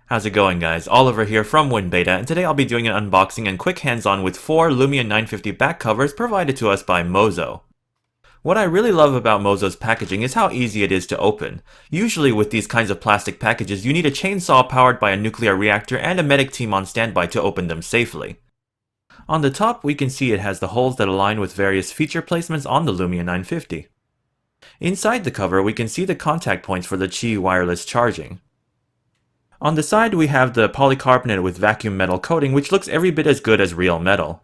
How's it going, guys? Oliver here from WinBeta, and today I'll be doing an unboxing and quick hands-on with 4 Lumia 950 back covers provided to us by Mozo. What I really love about Mozo's packaging is how easy it is to open. Usually with these kinds of plastic packages, you need a chainsaw powered by a nuclear reactor and a medic team on standby to open them safely. On the top, we can see it has the holes that align with various feature placements on the Lumia 950. Inside the cover, we can see the contact points for the Qi wireless charging. On the side, we have the polycarbonate with vacuum metal coating, which looks every bit as good as real metal.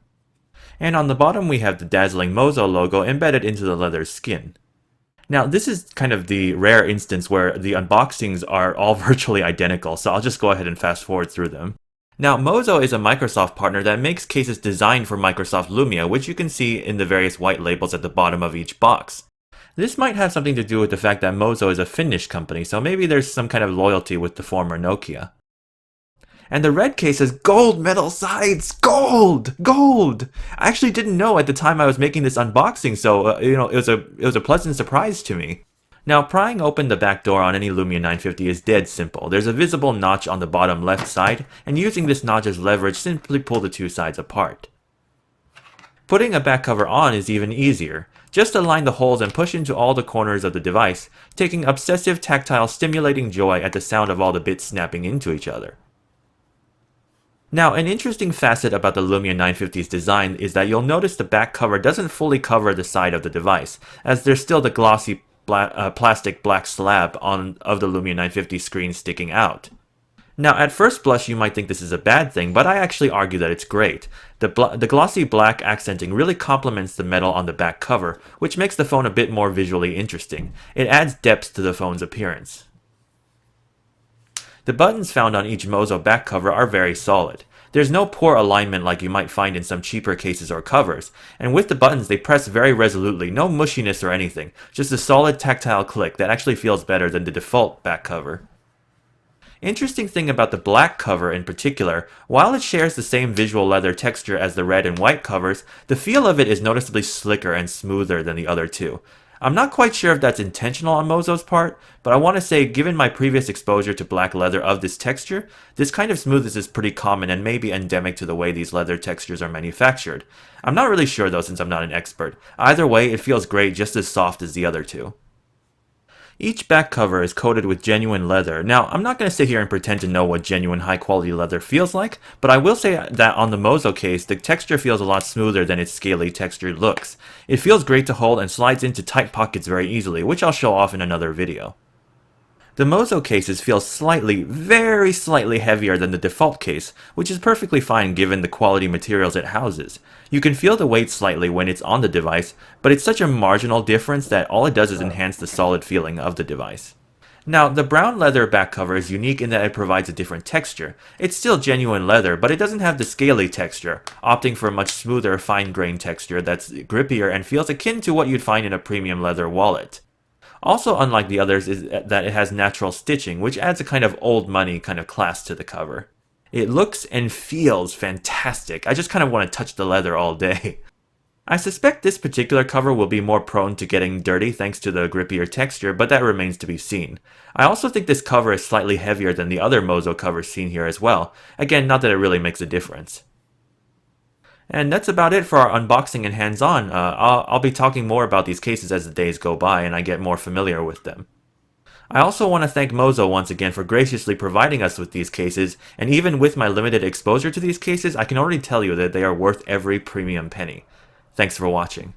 And on the bottom, we have the dazzling Mozo logo embedded into the leather skin. Now, this is kind of the rare instance where the unboxings are all virtually identical, so I'll just go ahead and fast forward through them. Now, Mozo is a Microsoft partner that makes cases designed for Microsoft Lumia, which you can see in the various white labels at the bottom of each box. This might have something to do with the fact that Mozo is a Finnish company, so maybe there's some kind of loyalty with the former Nokia. And the red case has gold metal sides! Gold! Gold! I actually didn't know at the time I was making this unboxing, so it was a pleasant surprise to me. Now, prying open the back door on any Lumia 950 is dead simple. There's a visible notch on the bottom left side, and using this notch as leverage, simply pull the two sides apart. Putting a back cover on is even easier. Just align the holes and push into all the corners of the device, taking obsessive tactile stimulating joy at the sound of all the bits snapping into each other. Now, an interesting facet about the Lumia 950's design is that you'll notice the back cover doesn't fully cover the side of the device, as there's still the glossy plastic black slab of the Lumia 950 screen sticking out. Now, at first blush, you might think this is a bad thing, but I actually argue that it's great. The glossy black accenting really complements the metal on the back cover, which makes the phone a bit more visually interesting. It adds depth to the phone's appearance. The buttons found on each Mozo back cover are very solid. There's no poor alignment like you might find in some cheaper cases or covers, and with the buttons they press very resolutely, no mushiness or anything, just a solid tactile click that actually feels better than the default back cover. Interesting thing about the black cover in particular, while it shares the same visual leather texture as the red and white covers, the feel of it is noticeably slicker and smoother than the other two. I'm not quite sure if that's intentional on Mozo's part, but I want to say given my previous exposure to black leather of this texture, this kind of smoothness is pretty common and maybe endemic to the way these leather textures are manufactured. I'm not really sure though since I'm not an expert. Either way, it feels great, just as soft as the other two. Each back cover is coated with genuine leather. Now, I'm not going to sit here and pretend to know what genuine high-quality leather feels like, but I will say that on the Mozo case, the texture feels a lot smoother than its scaly textured looks. It feels great to hold and slides into tight pockets very easily, which I'll show off in another video. The Mozo cases feel slightly, very slightly heavier than the default case, which is perfectly fine given the quality materials it houses. You can feel the weight slightly when it's on the device, but it's such a marginal difference that all it does is enhance the solid feeling of the device. Now, the brown leather back cover is unique in that it provides a different texture. It's still genuine leather, but it doesn't have the scaly texture, opting for a much smoother, fine-grained texture that's grippier and feels akin to what you'd find in a premium leather wallet. Also, unlike the others, is that it has natural stitching, which adds a kind of old money kind of class to the cover. It looks and feels fantastic. I just kind of want to touch the leather all day. I suspect this particular cover will be more prone to getting dirty thanks to the grippier texture, but that remains to be seen. I also think this cover is slightly heavier than the other Mozo covers seen here as well. Again, not that it really makes a difference. And that's about it for our unboxing and hands-on. I'll be talking more about these cases as the days go by and I get more familiar with them. I also want to thank Mozo once again for graciously providing us with these cases, and even with my limited exposure to these cases, I can already tell you that they are worth every premium penny. Thanks for watching.